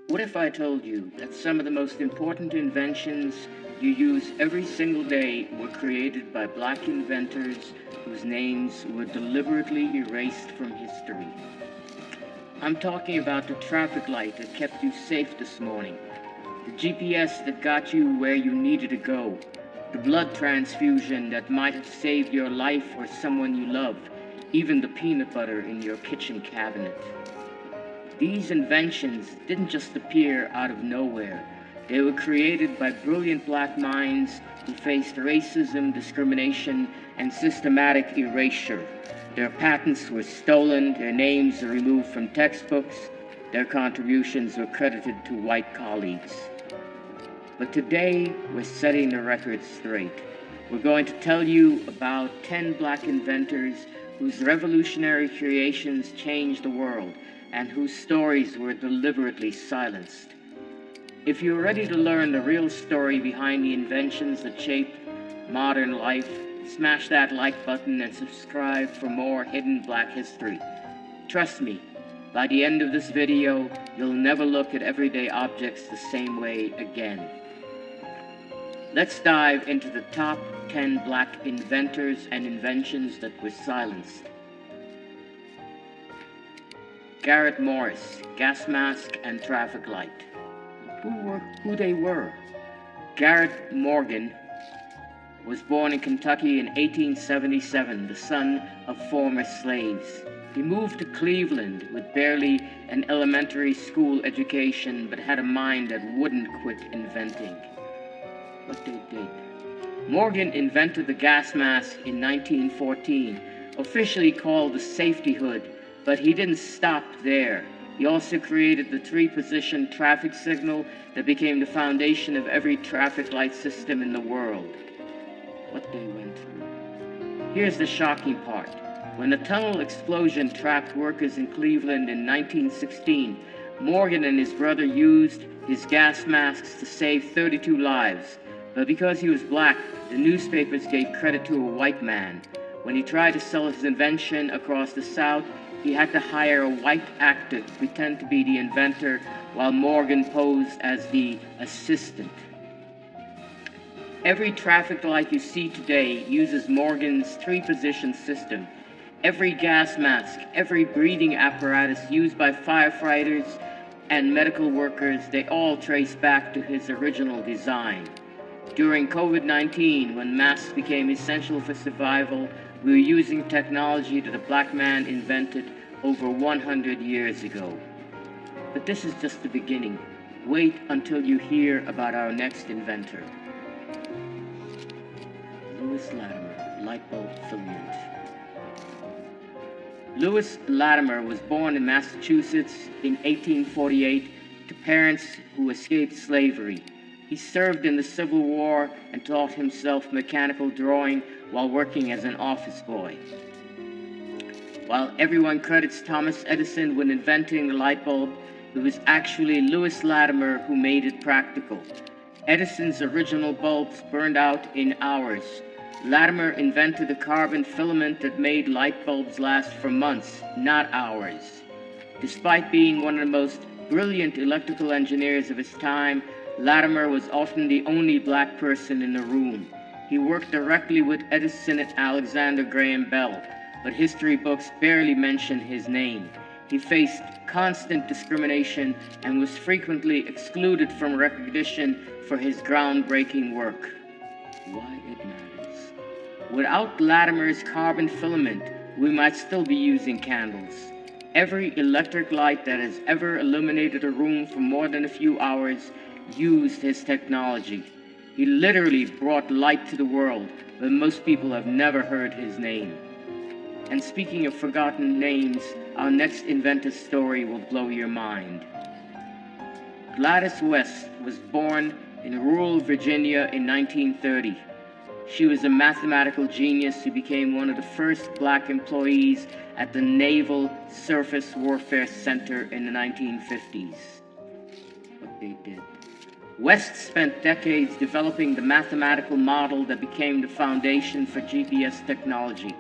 What if I told you that some of the most important inventions you use every single day were created by black inventors whose names were deliberately erased from history? I'm talking about the traffic light that kept you safe this morning, the GPS that got you where you needed to go, the blood transfusion that might have saved your life or someone you loved, even the peanut butter in your kitchen cabinet. These inventions didn't just appear out of nowhere. They were created by brilliant black minds who faced racism, discrimination, and systematic erasure. Their patents were stolen, their names were removed from textbooks, their contributions were credited to white colleagues. But today, we're setting the record straight. We're going to tell you about 10 black inventors whose revolutionary creations changed the world, and whose stories were deliberately silenced. If you're ready to learn the real story behind the inventions that shaped modern life, smash that like button and subscribe for more hidden black history. Trust me, by the end of this video, you'll never look at everyday objects the same way again. Let's dive into the top 10 black inventors and inventions that were silenced. Garrett Morris, gas mask and traffic light. Who they were? Garrett Morgan was born in Kentucky in 1877, the son of former slaves. He moved to Cleveland with barely an elementary school education, but had a mind that wouldn't quit inventing. What they did. Morgan invented the gas mask in 1914, officially called the safety hood. But he didn't stop there. He also created the three-position traffic signal that became the foundation of every traffic light system in the world. What they went through. Here's the shocking part. When the tunnel explosion trapped workers in Cleveland in 1916, Morgan and his brother used his gas masks to save 32 lives. But because he was black, the newspapers gave credit to a white man. When he tried to sell his invention across the South, he had to hire a white actor to pretend to be the inventor while Morgan posed as the assistant. Every traffic light you see today uses Morgan's three-position system. Every gas mask, every breathing apparatus used by firefighters and medical workers, they all trace back to his original design. During COVID-19, when masks became essential for survival, we were using technology that a black man invented over 100 years ago. But this is just the beginning. Wait until you hear about our next inventor. Lewis Latimer, light bulb filament. Lewis Latimer was born in Massachusetts in 1848 to parents who escaped slavery. He served in the Civil War and taught himself mechanical drawing while working as an office boy. While everyone credits Thomas Edison with inventing the light bulb, it was actually Lewis Latimer who made it practical. Edison's original bulbs burned out in hours. Latimer invented a carbon filament that made light bulbs last for months, not hours. Despite being one of the most brilliant electrical engineers of his time, Latimer was often the only black person in the room. He worked directly with Edison and Alexander Graham Bell, but history books barely mention his name. He faced constant discrimination and was frequently excluded from recognition for his groundbreaking work. Why it matters. Without Latimer's carbon filament, we might still be using candles. Every electric light that has ever illuminated a room for more than a few hours used his technology. He literally brought light to the world, but most people have never heard his name. And speaking of forgotten names, our next inventor story will blow your mind. Gladys West was born in rural Virginia in 1930. She was a mathematical genius who became one of the first black employees at the Naval Surface Warfare Center in the 1950s. What they did. West spent decades developing the mathematical model that became the foundation for GPS technology.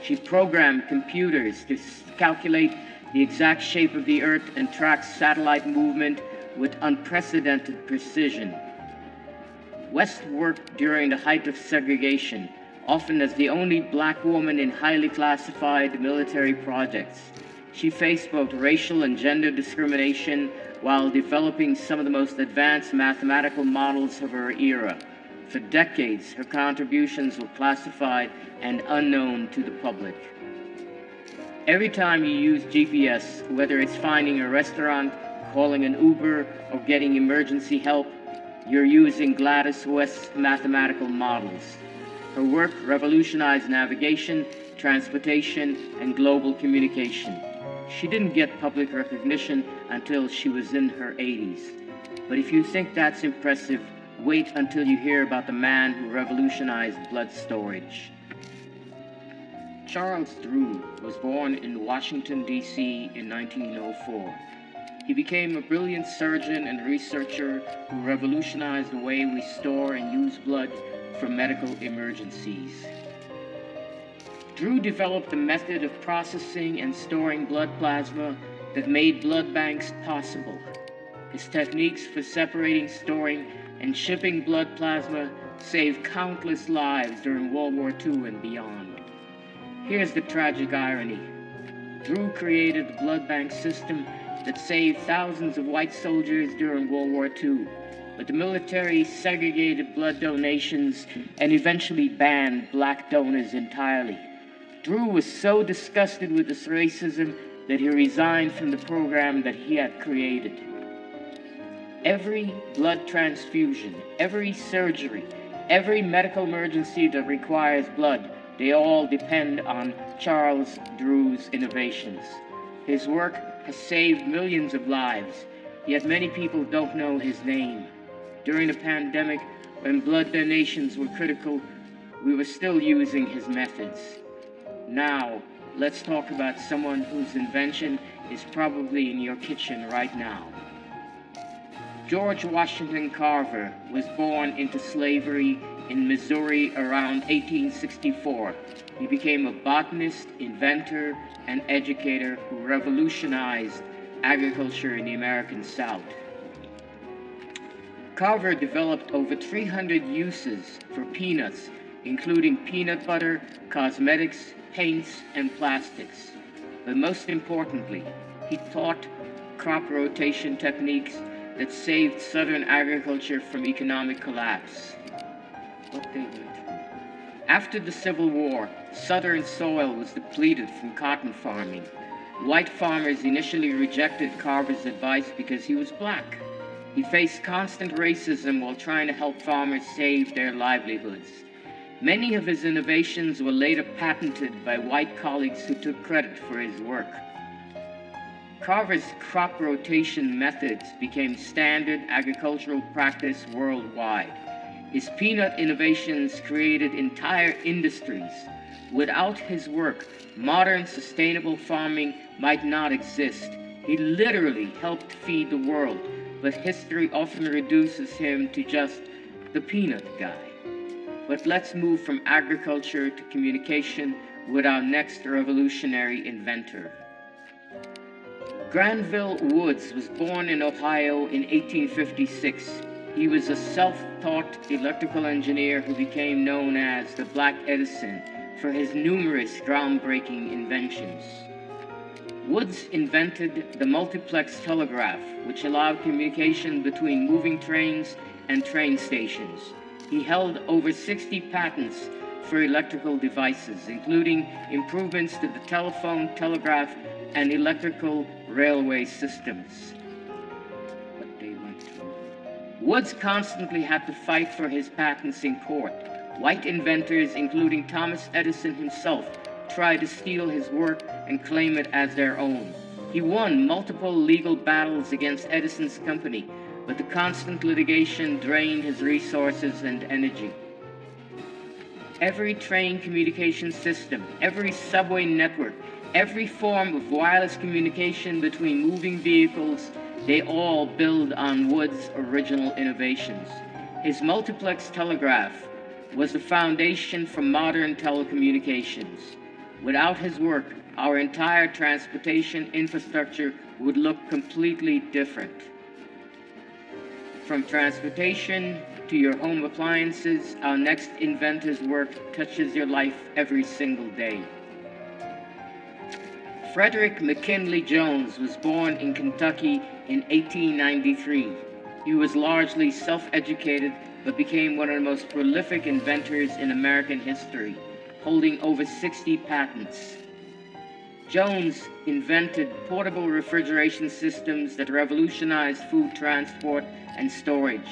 She programmed computers to calculate the exact shape of the Earth and track satellite movement with unprecedented precision. West worked during the height of segregation, often as the only black woman in highly classified military projects. She faced both racial and gender discrimination while developing some of the most advanced mathematical models of her era. For decades, her contributions were classified and unknown to the public. Every time you use GPS, whether it's finding a restaurant, calling an Uber, or getting emergency help, you're using Gladys West's mathematical models. Her work revolutionized navigation, transportation, and global communication. She didn't get public recognition until she was in her 80s. But if you think that's impressive, wait until you hear about the man who revolutionized blood storage. Charles Drew was born in Washington, D.C. in 1904. He became a brilliant surgeon and researcher who revolutionized the way we store and use blood for medical emergencies. Drew developed a method of processing and storing blood plasma that made blood banks possible. His techniques for separating, storing, and shipping blood plasma saved countless lives during World War II and beyond. Here's the tragic irony. Drew created the blood bank system that saved thousands of white soldiers during World War II, but the military segregated blood donations and eventually banned black donors entirely. Drew was so disgusted with this racism that he resigned from the program that he had created. Every blood transfusion, every surgery, every medical emergency that requires blood, they all depend on Charles Drew's innovations. His work has saved millions of lives, yet many people don't know his name. During the pandemic, when blood donations were critical, we were still using his methods. Now, let's talk about someone whose invention is probably in your kitchen right now. George Washington Carver was born into slavery in Missouri around 1864. He became a botanist, inventor, and educator who revolutionized agriculture in the American South. Carver developed over 300 uses for peanuts, including peanut butter, cosmetics, paints, and plastics. But most importantly, he taught crop rotation techniques that saved Southern agriculture from economic collapse. After the Civil War, Southern soil was depleted from cotton farming. White farmers initially rejected Carver's advice because he was black. He faced constant racism while trying to help farmers save their livelihoods. Many of his innovations were later patented by white colleagues who took credit for his work. Carver's crop rotation methods became standard agricultural practice worldwide. His peanut innovations created entire industries. Without his work, modern sustainable farming might not exist. He literally helped feed the world, but history often reduces him to just the peanut guy. But let's move from agriculture to communication with our next revolutionary inventor. Granville Woods was born in Ohio in 1856. He was a self-taught electrical engineer who became known as the Black Edison for his numerous groundbreaking inventions. Woods invented the multiplex telegraph, which allowed communication between moving trains and train stations. He held over 60 patents for electrical devices, including improvements to the telephone, telegraph, and electrical railway systems. Woods constantly had to fight for his patents in court. White inventors, including Thomas Edison himself, tried to steal his work and claim it as their own. He won multiple legal battles against Edison's company, but the constant litigation drained his resources and energy. Every train communication system, every subway network, every form of wireless communication between moving vehicles, they all build on Woods' original innovations. His multiplex telegraph was the foundation for modern telecommunications. Without his work, our entire transportation infrastructure would look completely different. From transportation to your home appliances, our next inventor's work touches your life every single day. Frederick McKinley Jones was born in Kentucky in 1893. He was largely self-educated, but became one of the most prolific inventors in American history, holding over 60 patents. Jones invented portable refrigeration systems that revolutionized food transport and storage.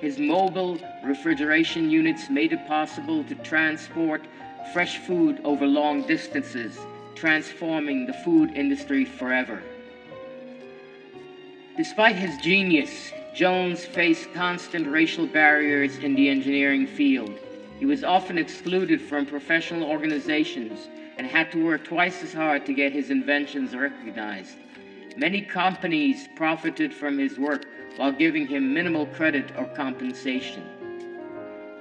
His mobile refrigeration units made it possible to transport fresh food over long distances, transforming the food industry forever. Despite his genius, Jones faced constant racial barriers in the engineering field. He was often excluded from professional organizations and had to work twice as hard to get his inventions recognized. Many companies profited from his work while giving him minimal credit or compensation.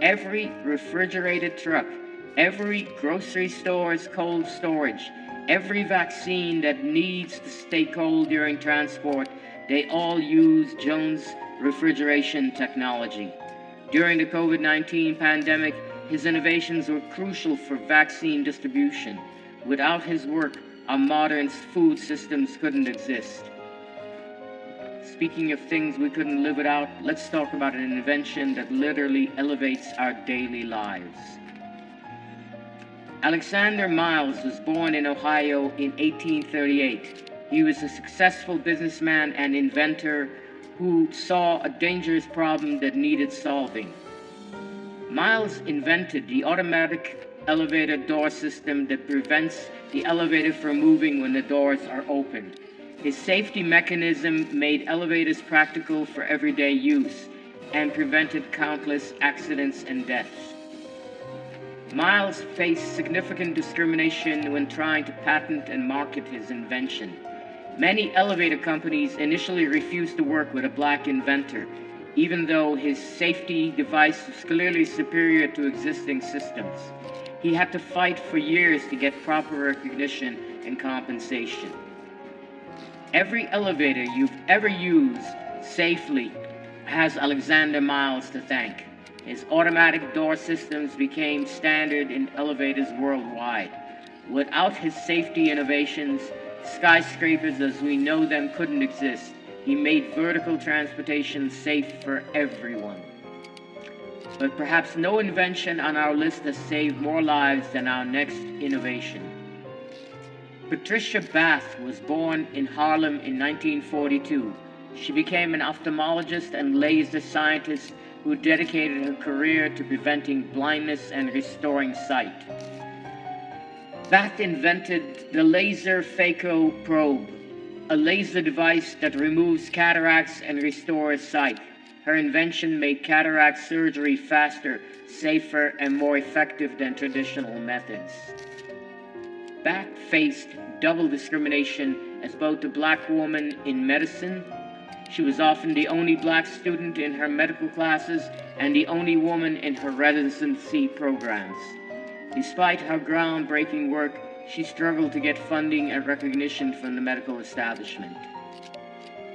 Every refrigerated truck, every grocery store's cold storage, every vaccine that needs to stay cold during transport, they all use Jones' refrigeration technology. During the COVID-19 pandemic, his innovations were crucial for vaccine distribution. Without his work, our modern food systems couldn't exist. Speaking of things we couldn't live without, let's talk about an invention that literally elevates our daily lives. Alexander Miles was born in Ohio in 1838. He was a successful businessman and inventor who saw a dangerous problem that needed solving. Miles invented the automatic elevator door system that prevents the elevator from moving when the doors are open. His safety mechanism made elevators practical for everyday use and prevented countless accidents and deaths. Miles faced significant discrimination when trying to patent and market his invention. Many elevator companies initially refused to work with a black inventor, even though his safety device was clearly superior to existing systems. He had to fight for years to get proper recognition and compensation. Every elevator you've ever used safely has Alexander Miles to thank. His automatic door systems became standard in elevators worldwide. Without his safety innovations, skyscrapers as we know them couldn't exist. He made vertical transportation safe for everyone. But perhaps no invention on our list has saved more lives than our next innovation. Patricia Bath was born in Harlem in 1942. She became an ophthalmologist and laser scientist who dedicated her career to preventing blindness and restoring sight. Bath invented the laser phaco probe, a laser device that removes cataracts and restores sight. Her invention made cataract surgery faster, safer, and more effective than traditional methods. Bath faced double discrimination as both a black woman in medicine. She was often the only black student in her medical classes and the only woman in her residency programs. Despite her groundbreaking work, she struggled to get funding and recognition from the medical establishment.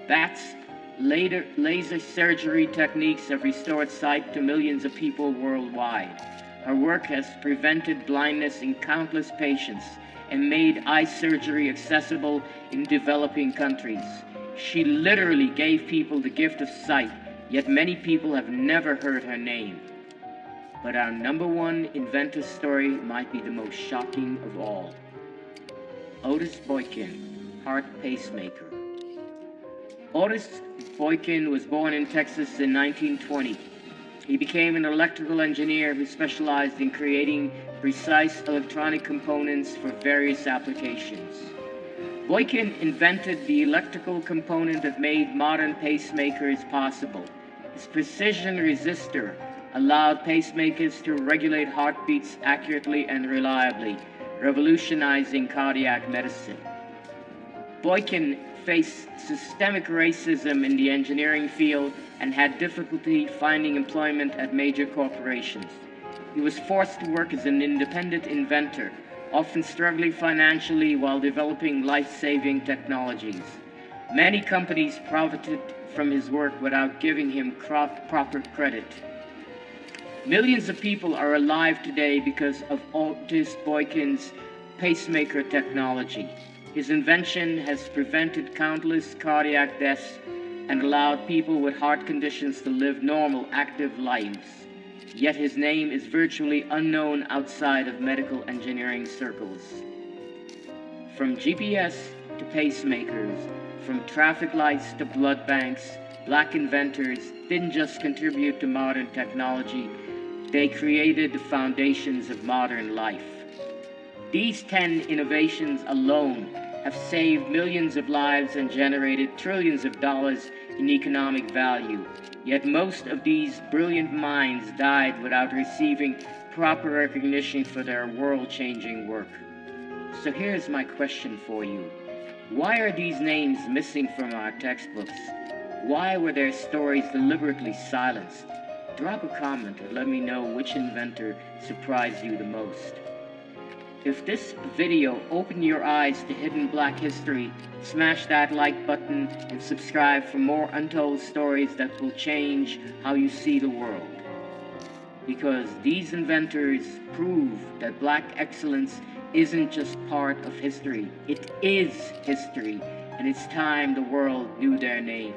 Bath's laser surgery techniques have restored sight to millions of people worldwide. Her work has prevented blindness in countless patients and made eye surgery accessible in developing countries. She literally gave people the gift of sight, yet many people have never heard her name. But our number one inventor story might be the most shocking of all. Otis Boykin, heart pacemaker. Otis Boykin was born in Texas in 1920. He became an electrical engineer who specialized in creating precise electronic components for various applications. Boykin invented the electrical component that made modern pacemakers possible. His precision resistor allowed pacemakers to regulate heartbeats accurately and reliably, revolutionizing cardiac medicine. Boykin faced systemic racism in the engineering field and had difficulty finding employment at major corporations. He was forced to work as an independent inventor, often struggling financially while developing life-saving technologies. Many companies profited from his work without giving him proper credit. Millions of people are alive today because of Otis Boykin's pacemaker technology. His invention has prevented countless cardiac deaths and allowed people with heart conditions to live normal, active lives. Yet his name is virtually unknown outside of medical engineering circles. From GPS to pacemakers, from traffic lights to blood banks, black inventors didn't just contribute to modern technology, they created the foundations of modern life. These 10 innovations alone have saved millions of lives and generated trillions of dollars in economic value. Yet most of these brilliant minds died without receiving proper recognition for their world-changing work. So here's my question for you. Why are these names missing from our textbooks? Why were their stories deliberately silenced? Drop a comment or let me know which inventor surprised you the most. If this video opened your eyes to hidden Black history, smash that like button and subscribe for more untold stories that will change how you see the world. Because these inventors prove that Black excellence isn't just part of history, it is history, and it's time the world knew their name.